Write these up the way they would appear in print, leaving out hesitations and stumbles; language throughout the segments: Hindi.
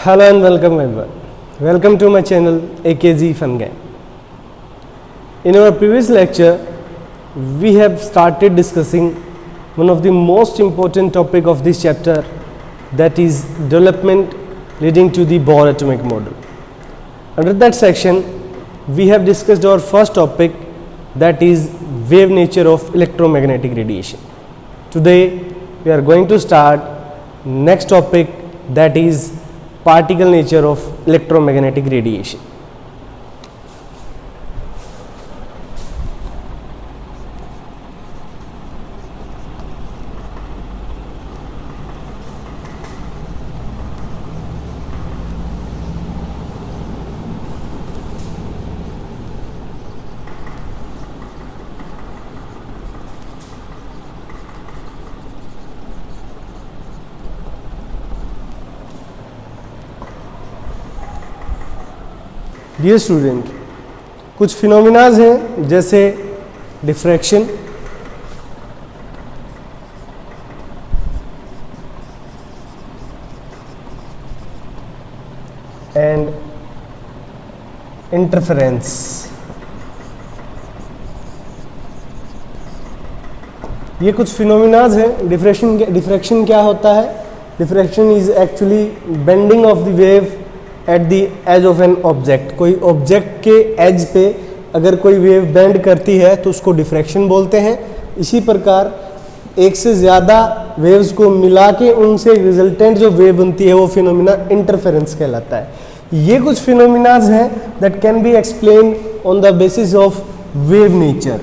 Hello and welcome everyone. Welcome to my channel AKZ Fun Game. In our previous lecture, we have started discussing one of the most important topic of this chapter, that is development leading to the Bohr atomic model. Under that section, we have discussed our first topic, that is wave nature of electromagnetic radiation. Today, we are going to start next topic, that is particle nature of electromagnetic radiation. Dear student, कुछ फिनोमिनाज हैं जैसे डिफ्रैक्शन, एंड इंटरफेरेंस। ये कुछ फिनोमिनाज हैं। डिफ्रैक्शन क्या होता है? Diffraction is actually bending of the wave at the edge of an object. कोई ऑब्जेक्ट के एज पे अगर कोई वेव बेंड करती है तो उसको डिफ्रैक्शन बोलते हैं। इसी प्रकार एक से ज़्यादा वेव्स को मिला के उनसे रिजल्टेंट जो वेव बनती है वो फिनोमिना इंटरफेरेंस कहलाता है। ये कुछ फिनोमिनाज हैं that can be explain on the basis of wave nature.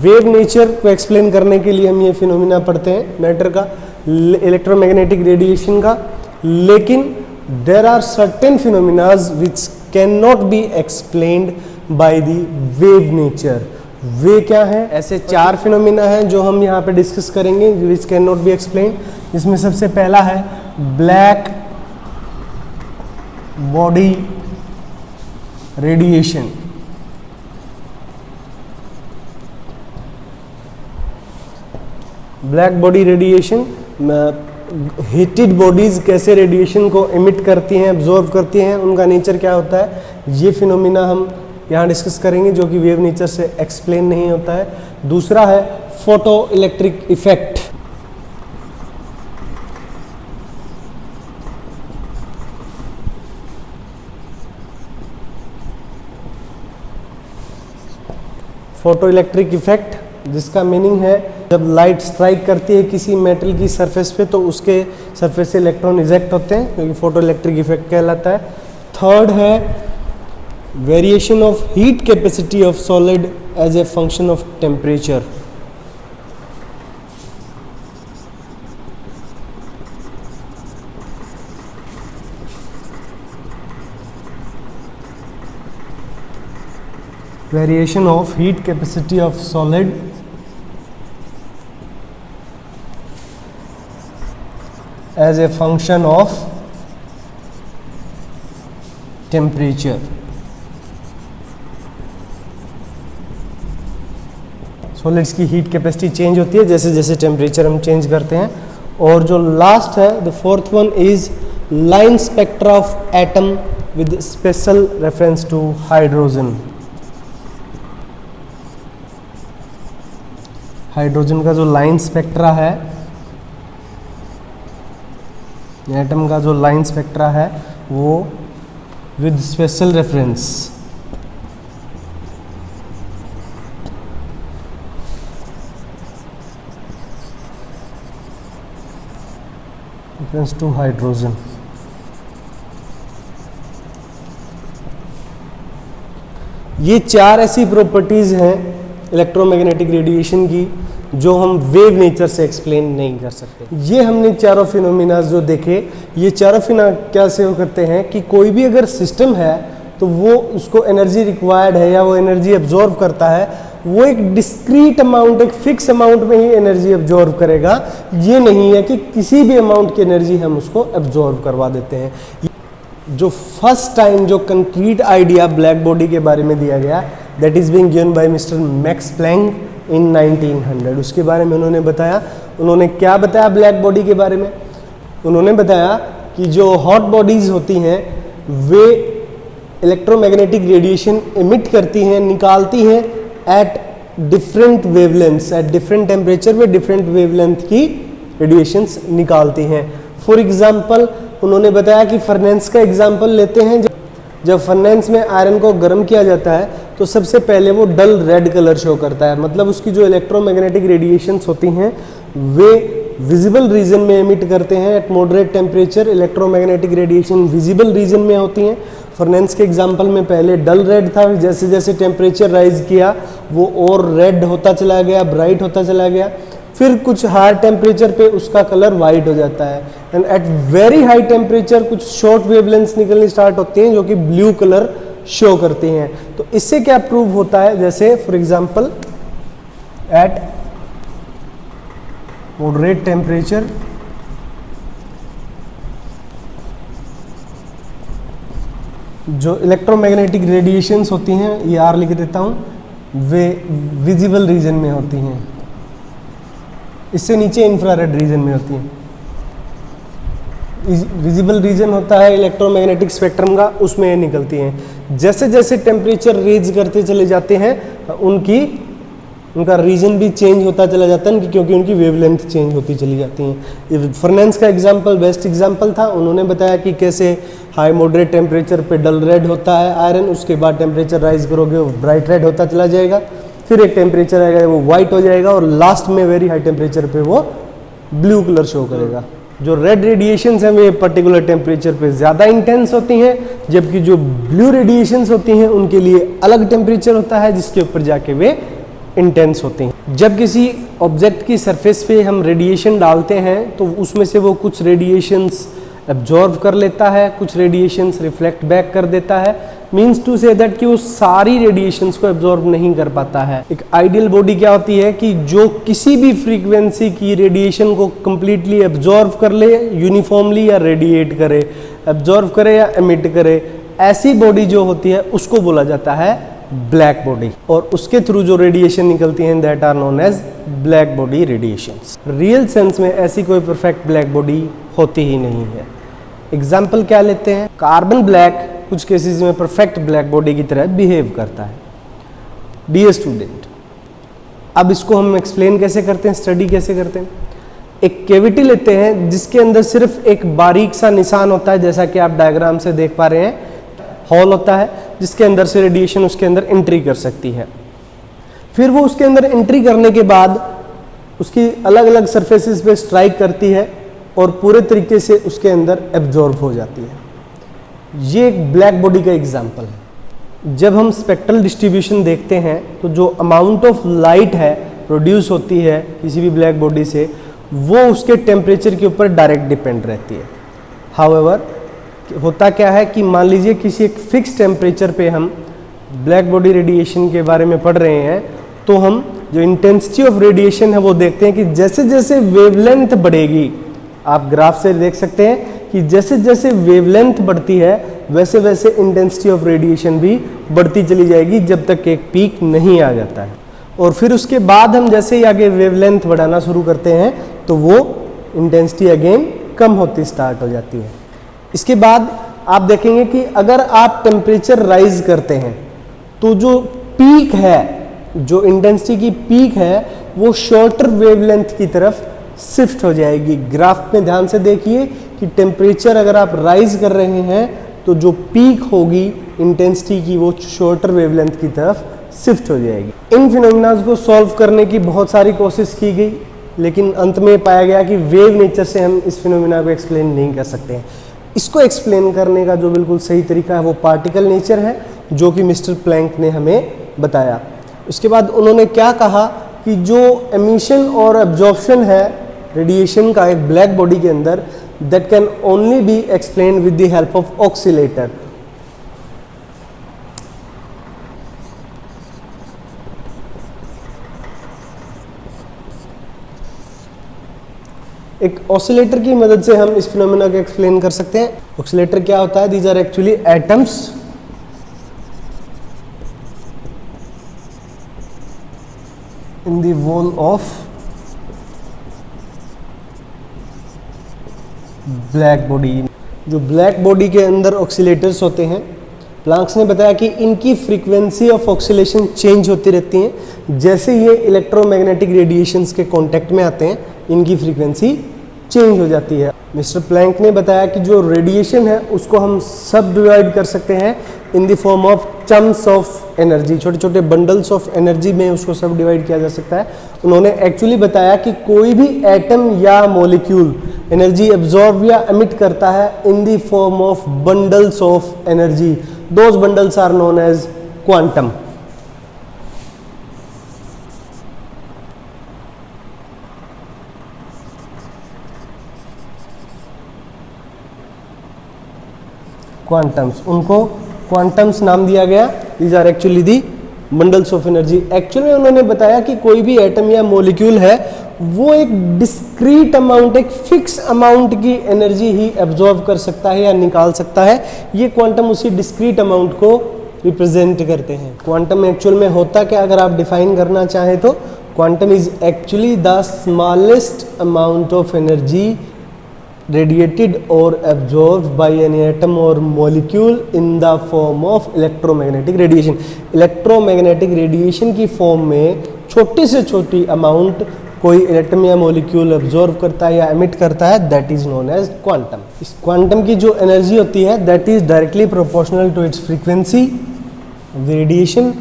Wave nature को एक्सप्लेन करने के लिए हम ये फिनोमिना पढ़ते हैं मैटर का, इलेक्ट्रोमैग्नेटिक रेडिएशन का। लेकिन there are certain phenomenas which can not be explained by the wave nature. वे क्या है? ऐसे चार फिनोमिना हैं जो हम यहाँ पे डिस्कस करेंगे विच कैन नॉट बी एक्सप्लेन्ड। इसमें सबसे पहला है black body radiation. Black body radiation, heated bodies कैसे रेडिएशन को इमिट करती हैं, एब्जॉर्ब करती हैं, उनका नेचर क्या होता है, ये फिनोमिना हम यहाँ डिस्कस करेंगे जो कि वेव नेचर से एक्सप्लेन नहीं होता है। दूसरा है photo electric effect. Photo electric effect जिसका मीनिंग है जब लाइट स्ट्राइक करती है किसी मेटल की सरफेस पे तो उसके सरफेस से इलेक्ट्रॉन इजेक्ट होते हैं, क्योंकि फोटो इलेक्ट्रिक इफेक्ट कहलाता है। थर्ड है variation of heat capacity of solid as a function of temperature. Variation of heat capacity of solid as a function of temperature। Solids की हीट कैपेसिटी चेंज होती है जैसे जैसे टेम्परेचर हम चेंज करते हैं। और जो लास्ट है the fourth one is line spectra of atom with special reference to hydrogen. Hydrogen का जो लाइन स्पेक्ट्रा है, एटम का जो लाइन स्पेक्ट्रा है वो with special reference to hydrogen. ये चार ऐसी प्रॉपर्टीज हैं इलेक्ट्रोमैग्नेटिक रेडिएशन की जो हम वेव नेचर से एक्सप्लेन नहीं कर सकते। ये हमने चारों फिनोमिना जो देखे, ये चारों फिना क्या से करते हैं कि कोई भी अगर सिस्टम है तो वो उसको एनर्जी रिक्वायर्ड है या वो एनर्जी एब्जॉर्व करता है, वो एक डिस्क्रीट अमाउंट, एक फिक्स अमाउंट में ही एनर्जी एब्जॉर्व करेगा। ये नहीं है कि किसी भी अमाउंट की एनर्जी हम उसको एब्जॉर्व करवा देते हैं। जो फर्स्ट टाइम जो कंक्रीट आइडिया ब्लैक बॉडी के बारे में दिया गया, that is being given by mister Max Planck in 1900। उसके बारे में उन्होंने बताया। उन्होंने क्या बताया ब्लैक बॉडी के बारे में? उन्होंने बताया कि जो हॉट बॉडीज़ होती हैं वे इलेक्ट्रोमैग्नेटिक रेडिएशन एमिट करती हैं, निकालती हैं at different wavelengths, eight different temperature में डिफरेंट वेवलेंथ की रेडिएशंस निकालती हैं। फॉर एग्जांपल उन्होंने बताया कि फर्नेंस का एग्जांपल लेते हैं। जब फर्नेंस में आयरन को गर्म किया जाता है तो सबसे पहले वो डल रेड कलर शो करता है, मतलब उसकी जो इलेक्ट्रोमैग्नेटिक रेडिएशंस होती हैं वे विजिबल रीजन में एमिट करते हैं। Eight moderate temperature electromagnetic radiation visible region में होती हैं। फर्नेंस के एग्जांपल में पहले डल रेड था, जैसे जैसे टेम्परेचर राइज किया वो और रेड होता चला गया, ब्राइट होता चला गया। फिर कुछ हाई टेम्परेचर पे उसका कलर वाइट हो जाता है। And at very high temperature कुछ शॉर्ट वेवलेंथ्स निकलनी स्टार्ट होती हैं जो कि ब्लू कलर शो करती हैं। तो इससे क्या प्रूव होता है? जैसे for example eight moderate temperature जो इलेक्ट्रोमैग्नेटिक रेडिएशंस होती हैं, ये आर लिख देता हूँ, वे विजिबल रीजन में होती हैं। इससे नीचे इंफ्रारेड रीजन में होती हैं। विजिबल रीजन होता है इलेक्ट्रोमैग्नेटिक स्पेक्ट्रम का, उसमें ये निकलती हैं। जैसे जैसे टेम्परेचर रेज करते चले जाते हैं उनका रीजन भी चेंज होता चला जाता है, क्योंकि उनकी वेवलेंथ चेंज होती चली जाती हैं। फर्नेंस का एग्जांपल बेस्ट एग्जांपल था। उन्होंने बताया कि कैसे हाई मॉडरेट टेम्परेचर पे डल रेड होता है आयरन, उसके बाद टेम्परेचर राइज करोगे वो ब्राइट रेड होता चला जाएगा, फिर एक टेम्परेचर आएगा वो वाइट हो जाएगा और लास्ट में वेरी हाई टेम्परेचर पे वो ब्लू कलर शो करेगा। जो रेड रेडिएशंस हैं वे पर्टिकुलर टेम्परेचर पे ज़्यादा इंटेंस होती हैं, जबकि जो ब्लू रेडिएशंस होती हैं उनके लिए अलग टेम्परेचर होता है जिसके ऊपर जाके वे इंटेंस होती हैं। जब किसी ऑब्जेक्ट की सरफेस पे हम रेडिएशन डालते हैं तो उसमें से वो कुछ रेडिएशंस एब्जॉर्व कर लेता है, कुछ रेडिएशंस रिफ्लेक्ट बैक कर देता है। मीन्स टू से दैट कि वो सारी रेडिएशंस को एब्जॉर्व नहीं कर पाता है। एक आइडियल बॉडी क्या होती है कि जो किसी भी फ्रीक्वेंसी की रेडिएशन को कंप्लीटली एब्जॉर्व कर ले, यूनिफॉर्मली या रेडिएट करे, एब्जॉर्व करे या एमिट करे, ऐसी बॉडी जो होती है उसको बोला जाता है ब्लैक बॉडी। और उसके थ्रू जो रेडिएशन निकलती हैं that are known as black body radiations. Real sense में ऐसी कोई परफेक्ट ब्लैक बॉडी होती ही नहीं है। एग्जाम्पल क्या लेते हैं? कार्बन ब्लैक कुछ केसेस में परफेक्ट ब्लैक बॉडी की तरह बिहेव करता है। डियर स्टूडेंट, अब इसको हम एक्सप्लेन कैसे करते हैं, स्टडी कैसे करते हैं? एक कैविटी लेते हैं जिसके अंदर सिर्फ एक बारीक सा निशान होता है, जैसा कि आप डायग्राम से देख पा रहे हैं। हॉल होता है जिसके अंदर से रेडिएशन उसके अंदर एंट्री कर सकती है। फिर वो उसके अंदर एंट्री करने के बाद उसकी अलग अलग सरफेसेस पे स्ट्राइक करती है और पूरे तरीके से उसके अंदर एब्जॉर्ब हो जाती है। ये एक ब्लैक बॉडी का एग्जाम्पल है। जब हम स्पेक्ट्रल डिस्ट्रीब्यूशन देखते हैं तो जो अमाउंट ऑफ लाइट है प्रोड्यूस होती है किसी भी ब्लैक बॉडी से, वो उसके टेम्परेचर के ऊपर डायरेक्ट डिपेंड रहती है। हाउएवर होता क्या है कि मान लीजिए किसी एक फिक्स टेम्परेचर पे हम ब्लैक बॉडी रेडिएशन के बारे में पढ़ रहे हैं, तो हम जो इंटेंसिटी ऑफ रेडिएशन है वो देखते हैं कि जैसे जैसे वेवलेंथ बढ़ेगी, आप ग्राफ से देख सकते हैं कि जैसे जैसे वेवलेंथ बढ़ती है वैसे वैसे इंटेंसिटी ऑफ रेडिएशन भी बढ़ती चली जाएगी जब तक एक पीक नहीं आ जाता है। और फिर उसके बाद हम जैसे ही आगे वेवलेंथ बढ़ाना शुरू करते हैं तो वो इंटेंसिटी अगेन कम होती स्टार्ट हो जाती है। इसके बाद आप देखेंगे कि अगर आप टेम्परेचर राइज करते हैं तो जो पीक है, जो इंटेंसिटी की पीक है, वो शॉर्टर वेवलेंथ की तरफ शिफ्ट हो जाएगी। ग्राफ में ध्यान से देखिए कि टेम्परेचर अगर आप राइज कर रहे हैं तो जो पीक होगी इंटेंसिटी की वो शॉर्टर वेवलेंथ की तरफ शिफ्ट हो जाएगी। इन फिनोमेना को सॉल्व करने की बहुत सारी कोशिश की गई, लेकिन अंत में पाया गया कि वेव नेचर से हम इस फिनोमेना को एक्सप्लेन नहीं कर सकते हैं। इसको एक्सप्लेन करने का जो बिल्कुल सही तरीका है वो पार्टिकल नेचर है, जो कि मिस्टर प्लैंक ने हमें बताया। उसके बाद उन्होंने क्या कहा कि जो एमिशन और एब्जॉर्प्शन है रेडिएशन का एक ब्लैक बॉडी के अंदर, that can only B explain with the help of oscillator. एक ऑसिलेटर की मदद से हम इस फिनोमेना को एक्सप्लेन कर सकते हैं। ऑसिलेटर क्या होता है? These are actually atoms in the wall of black body. जो ब्लैक बॉडी के अंदर ऑक्सीलेटर्स होते हैं, प्लैंक्स ने बताया कि इनकी फ्रीक्वेंसी ऑफ ऑक्सीलेशन चेंज होती रहती है। जैसे ये इलेक्ट्रोमैग्नेटिक रेडिएशंस के कांटेक्ट में आते हैं, इनकी फ्रीक्वेंसी चेंज हो जाती है। मिस्टर प्लैंक ने बताया कि जो रेडिएशन है उसको हम सब डिवाइड कर सकते हैं इन the form of chums of energy, छोटे छोटे बंडल्स ऑफ एनर्जी में उसको सब डिवाइड किया जा सकता है। उन्होंने एक्चुअली बताया कि कोई भी एटम या मॉलिक्यूल एनर्जी एब्जॉर्ब या एमिट करता है in the form of bundles of energy. Those bundles are known as quantum. Quantums, उनको क्वांटम्स नाम दिया गया। These are actually the bundles of energy. Actually उन्होंने बताया कि कोई भी एटम या मॉलिक्यूल है वो एक डिस्क्रीट अमाउंट, एक फिक्स अमाउंट की एनर्जी ही एब्जॉर्ब कर सकता है या निकाल सकता है। ये क्वांटम उसी डिस्क्रीट अमाउंट को रिप्रेजेंट करते हैं। क्वांटम एक्चुअल में होता क्या, अगर आप डिफाइन करना चाहें तो quantum is actually the smallest amount of energy radiated or absorbed by an atom or molecule in the form of electromagnetic radiation। electromagnetic radiation की फॉर्म में छोटी से छोटी अमाउंट कोई एटम या मॉलिक्यूल एब्जॉर्ब करता है या एमिट करता है, that is known as quantum. इस क्वांटम की जो एनर्जी होती है that is directly proportional to its frequency radiation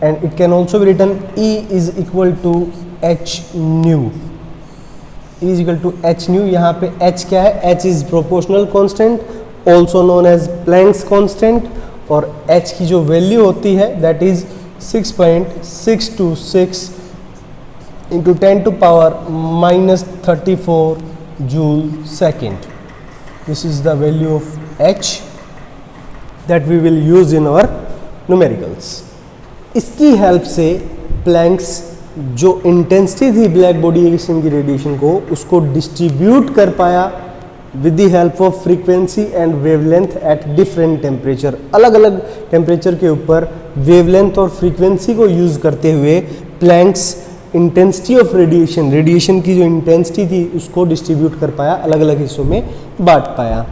and it can also be written E is equal to h nu. E is equal to h nu. यहाँ पे h क्या है, h is proportional constant also known as Planck's constant, और h की जो वैल्यू होती है that is 6.626 into 10 to power -34 joule second. This is the value of h that we will use in our numericals. इसकी हेल्प से प्लैंक्स जो इंटेंसिटी थी ब्लैक बॉडी की रेडिएशन को, उसको डिस्ट्रीब्यूट कर पाया with the help of frequency and wavelength at different temperature. अलग अलग टेम्परेचर के ऊपर वेवलेंथ और फ्रीक्वेंसी को यूज करते हुए प्लैंक्स इंटेंसिटी ऑफ रेडिएशन की जो इंटेंसिटी थी उसको डिस्ट्रीब्यूट कर पाया, अलग अलग हिस्सों में बांट पाया।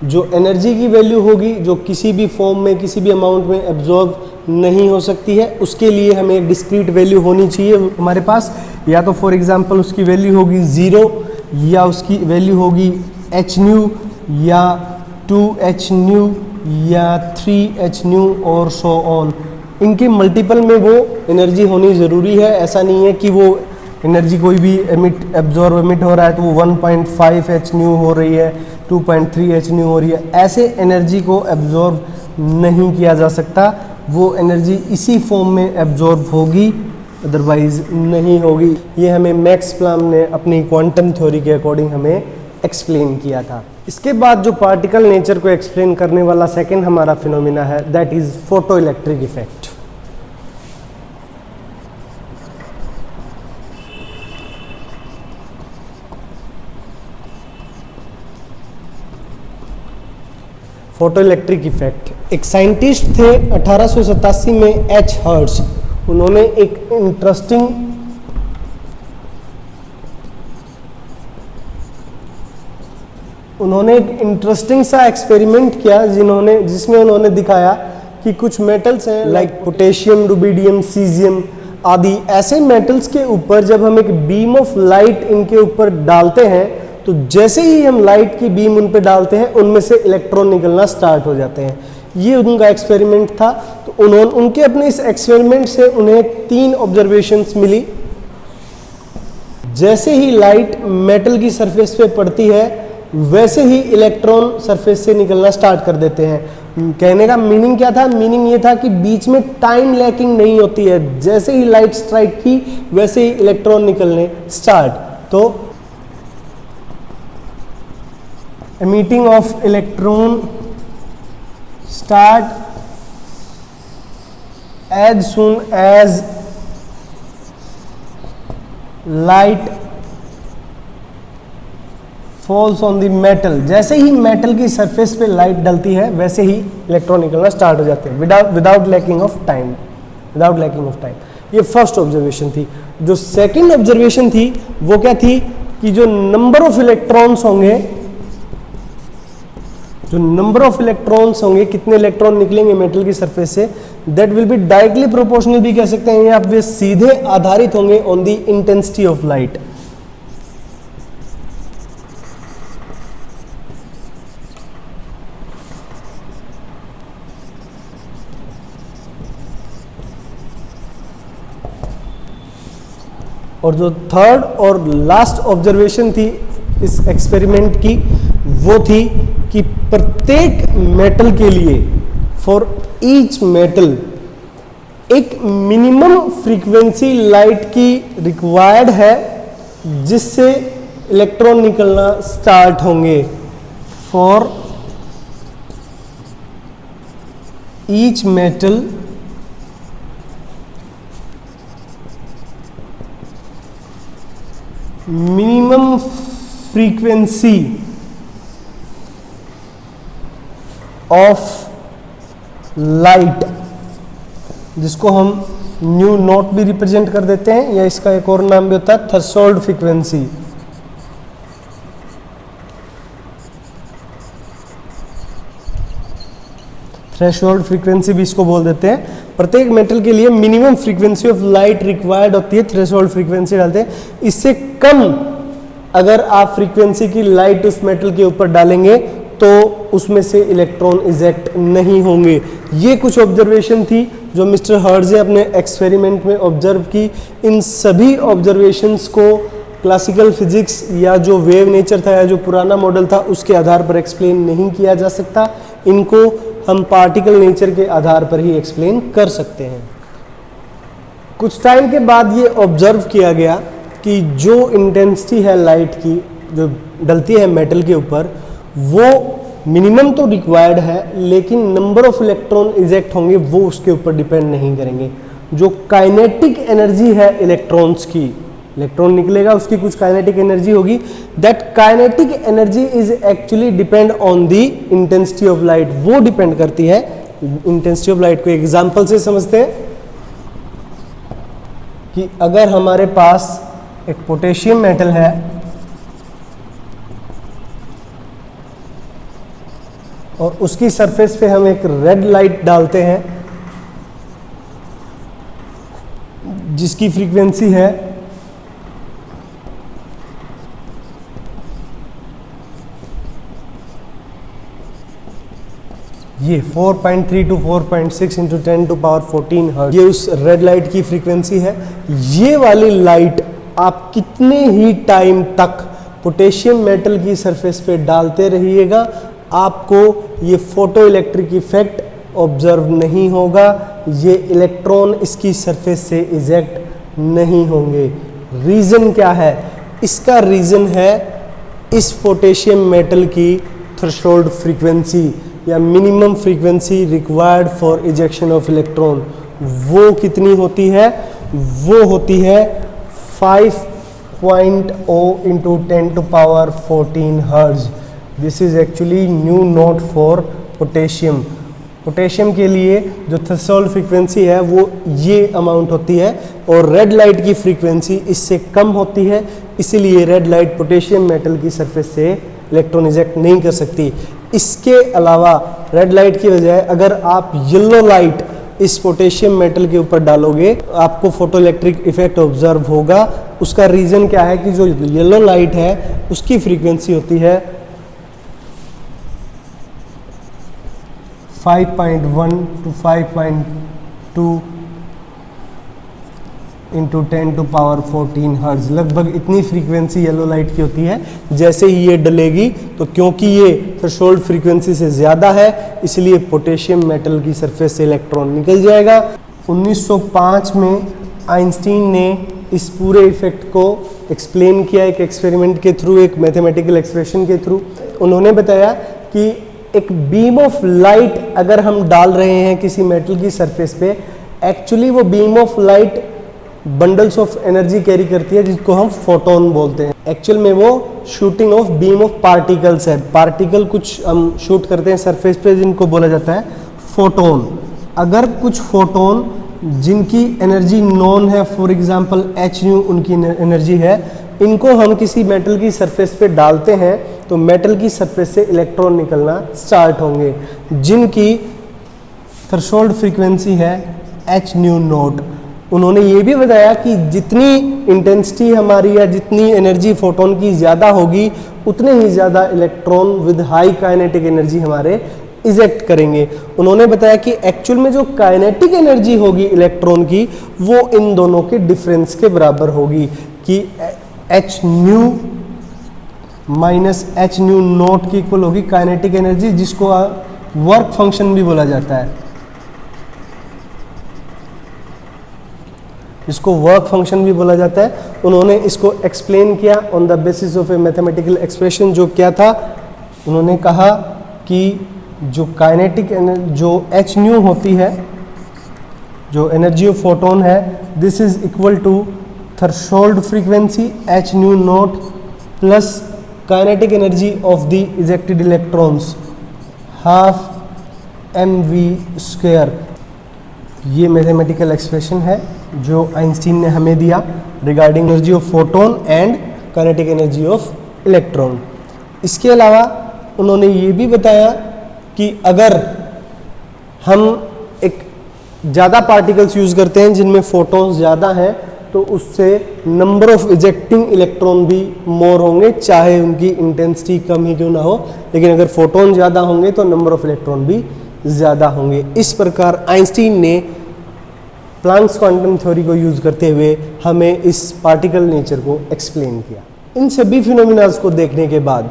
जो एनर्जी की वैल्यू होगी जो किसी भी फॉर्म में किसी भी अमाउंट में एब्जॉर्ब नहीं हो सकती है, उसके लिए हमें एक डिस्क्रीट वैल्यू होनी चाहिए हमारे पास। या तो फॉर एग्जांपल उसकी वैल्यू होगी 0, या उसकी वैल्यू होगी h न्यू, या 2h न्यू, या 3h न्यू और सो ऑन। इनके मल्टीपल में वो एनर्जी होनी ज़रूरी है। ऐसा नहीं है कि वो एनर्जी कोई भी एब्जॉर्ब एमिट हो रहा है तो वो 1.5h न्यू हो रही है, 2.3h न्यू हो रही है। ऐसे एनर्जी को एब्जॉर्ब नहीं किया जा सकता, वो एनर्जी इसी फॉर्म में एब्जॉर्ब होगी, अदरवाइज नहीं होगी। ये हमें मैक्स प्लैंक ने अपनी क्वांटम थ्योरी के अकॉर्डिंग हमें एक्सप्लेन किया था। इसके बाद जो पार्टिकल नेचर को एक्सप्लेन करने वाला सेकंड हमारा फिनोमिना है that is photo electric effect. Photo electric effect. एक साइंटिस्ट थे 1887 में एच हर्ट्ज। उन्होंने एक इंटरेस्टिंग सा एक्सपेरिमेंट किया जिसमें उन्होंने दिखाया कि कुछ मेटल्स हैं लाइक पोटेशियम, रुबिडियम, सीजियम आदि, ऐसे मेटल्स के ऊपर जब हम एक बीम ऑफ लाइट इनके ऊपर डालते हैं तो जैसे ही हम लाइट की बीम उन पे डालते हैं उनमें से इलेक्ट्रॉन निकलना स्टार्ट हो जाते हैं। ये उनका एक्सपेरिमेंट था। तो उनके अपने इस एक्सपेरिमेंट से उन्हें 3 ऑब्जर्वेशंस मिली। जैसे ही लाइट मेटल की सरफेस पे पड़ती है वैसे ही इलेक्ट्रॉन सरफेस से निकलना स्टार्ट कर देते हैं। कहने का मीनिंग क्या था? मीनिंग ये था कि बीच में टाइम लैकिंग नहीं होती है। जैसे ही लाइट स्ट्राइक की वैसे ही इलेक्ट्रॉन निकलने स्टार्ट। तो emitting of electron start as soon as light falls on the metal। जैसे ही मेटल की सरफेस पे लाइट डलती है वैसे ही इलेक्ट्रॉन निकलना स्टार्ट हो जाते हैं विदाउट लैकिंग ऑफ टाइम। ये फर्स्ट ऑब्जर्वेशन थी। जो सेकंड ऑब्जर्वेशन थी वो क्या थी कि जो नंबर ऑफ इलेक्ट्रॉन्स होंगे, कितने इलेक्ट्रॉन निकलेंगे मेटल की सरफेस से, that will be directly proportional भी कह सकते हैं, या वे सीधे आधारित होंगे on the intensity of light. और जो थर्ड और लास्ट ऑब्जर्वेशन थी इस एक्सपेरिमेंट की, वो थी कि प्रत्येक मेटल के लिए, फॉर ईच मेटल, एक मिनिमम फ्रीक्वेंसी लाइट की रिक्वायर्ड है जिससे इलेक्ट्रॉन निकलना स्टार्ट होंगे। For each metal minimum frequency of light, जिसको हम न्यू नॉट भी रिप्रेजेंट कर देते हैं, या इसका एक और नाम भी होता है थ्रेशोल्ड फ्रीक्वेंसी। थ्रेशोल्ड फ्रीक्वेंसी भी इसको बोल देते हैं। प्रत्येक मेटल के लिए minimum frequency of light required होती है, थ्रेशोल्ड फ्रीक्वेंसी डालते हैं। इससे कम अगर आप फ्रीक्वेंसी की लाइट उस मेटल के ऊपर डालेंगे तो उसमें से इलेक्ट्रॉन इजेक्ट नहीं होंगे। ये कुछ ऑब्जर्वेशन थी जो मिस्टर हर्ट्ज ने अपने एक्सपेरिमेंट में ऑब्जर्व की। इन सभी ऑब्जर्वेशंस को क्लासिकल फिजिक्स या जो वेव नेचर था या जो पुराना मॉडल था उसके आधार पर एक्सप्लेन नहीं किया जा सकता। इनको हम पार्टिकल नेचर के आधार पर ही एक्सप्लेन कर सकते हैं। कुछ टाइम के बाद ये ऑब्जर्व किया गया कि जो इंटेंसिटी है लाइट की जो डलती है मेटल के ऊपर, वो मिनिमम तो रिक्वायर्ड है, लेकिन नंबर ऑफ इलेक्ट्रॉन इजेक्ट होंगे वो उसके ऊपर डिपेंड नहीं करेंगे। जो काइनेटिक एनर्जी है इलेक्ट्रॉन्स की, इलेक्ट्रॉन निकलेगा उसकी कुछ काइनेटिक एनर्जी होगी, that kinetic energy is actually depend on the intensity of light. वो डिपेंड करती है इंटेंसिटी ऑफ लाइट को। एग्जांपल से समझते हैं कि अगर हमारे पास एक पोटेशियम मेटल है और उसकी सरफेस पे हम एक रेड लाइट डालते हैं जिसकी फ्रीक्वेंसी है ये 4.3 to 4.6 into 10 to power 14 hertz, ये उस रेड लाइट की फ्रीक्वेंसी है। ये वाली लाइट आप कितने ही टाइम तक पोटेशियम मेटल की सरफेस पे डालते रहिएगा, आपको ये फोटो इलेक्ट्रिक इफेक्ट ऑब्जर्व नहीं होगा, ये इलेक्ट्रॉन इसकी सरफेस से इजेक्ट नहीं होंगे। रीज़न क्या है? इसका रीज़न है इस पोटेशियम मेटल की थ्रेशोल्ड फ्रीक्वेंसी या minimum frequency required for ejection of electron. वो कितनी होती है? वो होती है 5.0 into 10 to power 14 hertz. This is actually new note for potassium. Potassium के लिए जो थ्रेशोल्ड फ्रीक्वेंसी है वो ये अमाउंट होती है और रेड लाइट की फ्रीक्वेंसी इससे कम होती है, इसीलिए रेड लाइट पोटेशियम मेटल की सरफेस से इलेक्ट्रॉन इजेक्ट नहीं कर सकती। इसके अलावा रेड लाइट की बजाय अगर आप येलो लाइट इस पोटेशियम मेटल के ऊपर डालोगे आपको फोटो इलेक्ट्रिक इफेक्ट ऑब्जर्व होगा। उसका रीज़न क्या है कि जो येलो लाइट है उसकी फ्रीक्वेंसी होती है 5.1 to 5.2 into 10 to power 14 hertz. लगभग इतनी फ्रीक्वेंसी येलो लाइट की होती है। जैसे ही ये डलेगी तो क्योंकि ये थ्रेशोल्ड फ्रीक्वेंसी से ज़्यादा है इसलिए पोटेशियम मेटल की सरफेस से इलेक्ट्रॉन निकल जाएगा। 1905 में आइंस्टीन ने इस पूरे इफेक्ट को एक्सप्लेन किया एक एक्सपेरिमेंट के थ्रू, एक मैथमेटिकल एक्सप्रेशन के थ्रू। उन्होंने बताया कि एक बीम ऑफ लाइट अगर हम डाल रहे हैं किसी मेटल की सरफेस पे, एक्चुअली वो beam of light bundles of energy carry करती है जिसको हम फोटोन बोलते हैं। एक्चुअल में वो shooting of beam of particles है। पार्टिकल कुछ हम शूट करते हैं सरफेस पे जिनको बोला जाता है फोटोन। अगर कुछ फोटोन जिनकी एनर्जी नॉन है, फॉर एग्जांपल एच न्यू उनकी एनर्जी है, इनको हम किसी मेटल की सरफेस पे डालते हैं तो मेटल की सरफेस से इलेक्ट्रॉन निकलना स्टार्ट होंगे, जिनकी थ्रेशोल्ड फ्रीक्वेंसी है एच न्यू नॉट। उन्होंने ये भी बताया कि जितनी इंटेंसिटी हमारी या जितनी एनर्जी फोटोन की ज़्यादा होगी उतने ही ज़्यादा electron with high kinetic energy हमारे इजेक्ट करेंगे। उन्होंने बताया कि एक्चुअल में जो काइनेटिक एनर्जी होगी इलेक्ट्रॉन की वो इन दोनों के डिफरेंस के बराबर होगी कि H new minus H nu not की इक्वल होगी काइनेटिक एनर्जी, जिसको वर्क फंक्शन भी बोला जाता है। इसको वर्क फंक्शन भी बोला जाता है। उन्होंने इसको एक्सप्लेन किया on the basis of A mathematical expression. जो क्या था, उन्होंने कहा कि जो काइनेटिक जो एच न्यू होती है, जो एनर्जी ऑफ फोटोन है, this is equal to threshold frequency h nu nought plus kinetic energy of the ejected electrons half mv²। ये मैथमेटिकल एक्सप्रेशन है जो आइंस्टीन ने हमें दिया regarding energy of photon and kinetic energy of electron. इसके अलावा उन्होंने ये भी बताया कि अगर हम एक ज़्यादा पार्टिकल्स यूज़ करते हैं जिनमें फोटोन्स ज़्यादा हैं तो उससे नंबर ऑफ इजेक्टिंग इलेक्ट्रॉन भी मोर होंगे, चाहे उनकी इंटेंसिटी कम ही क्यों ना हो, लेकिन अगर फोटोन ज़्यादा होंगे तो नंबर ऑफ इलेक्ट्रॉन भी ज़्यादा होंगे। इस प्रकार आइंस्टीन ने प्लैंक्स क्वांटम थ्योरी को यूज़ करते हुए हमें इस पार्टिकल नेचर को एक्सप्लेन किया। इन सभी फिनोमिनास को देखने के बाद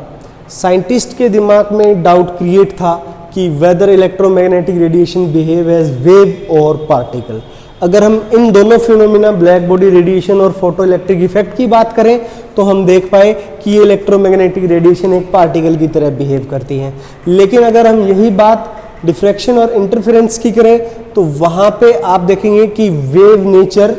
साइंटिस्ट के दिमाग में डाउट क्रिएट था कि whether electromagnetic radiation behave as wave और पार्टिकल। अगर हम इन दोनों फिनोमिना ब्लैक बॉडी रेडिएशन और फोटो इलेक्ट्रिक इफेक्ट की बात करें तो हम देख पाए कि ये इलेक्ट्रोमैग्नेटिक रेडिएशन एक पार्टिकल की तरह बिहेव करती हैं। लेकिन अगर हम यही बात डिफ्रैक्शन और इंटरफेरेंस की करें तो वहाँ पे आप देखेंगे कि वेव नेचर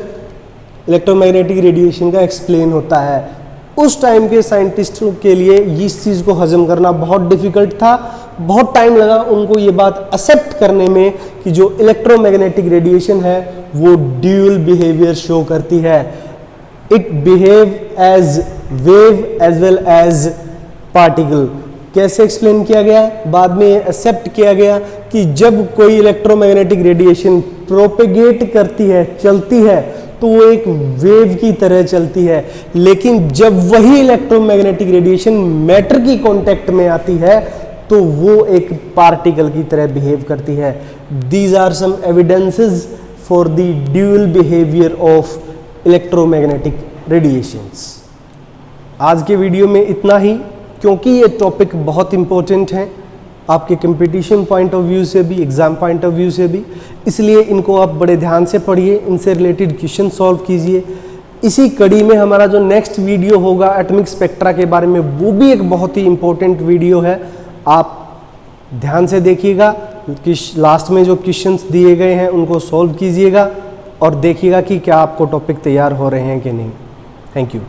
इलेक्ट्रोमैग्नेटिक रेडिएशन का एक्सप्लेन होता है। उस टाइम के साइंटिस्टों के लिए इस चीज़ को हजम करना बहुत डिफिकल्ट था, बहुत टाइम लगा उनको ये बात एक्सेप्ट करने में कि जो इलेक्ट्रोमैग्नेटिक रेडिएशन है वो ड्यूअल बिहेवियर शो करती है। It behave as wave as well as particle. कैसे एक्सप्लेन किया गया? बाद में एक्सेप्ट किया गया कि जब कोई इलेक्ट्रोमैग्नेटिक रेडिएशन प्रोपेगेट करती है, चलती है, तो वो एक वेव की तरह चलती है, लेकिन जब वही इलेक्ट्रोमैग्नेटिक रेडिएशन मैटर की कांटेक्ट में आती है तो वो एक पार्टिकल की तरह बिहेव करती है। These are some evidences for the dual behaviour of electromagnetic radiations. आज के वीडियो में इतना ही, क्योंकि ये टॉपिक बहुत इंपॉर्टेंट है आपके कंपटीशन पॉइंट ऑफ व्यू से भी, एग्जाम पॉइंट ऑफ व्यू से भी, इसलिए इनको आप बड़े ध्यान से पढ़िए, इनसे रिलेटेड क्वेश्चन सॉल्व कीजिए। इसी कड़ी में हमारा जो नेक्स्ट वीडियो होगा एटॉमिक स्पेक्ट्रा के बारे में, वो भी एक बहुत ही इंपॉर्टेंट वीडियो है। आप ध्यान से देखिएगा, क्योंकि लास्ट में जो क्वेश्चंस दिए गए हैं उनको सॉल्व कीजिएगा और देखिएगा कि क्या आपको टॉपिक तैयार हो रहे हैं कि नहीं। Thank you.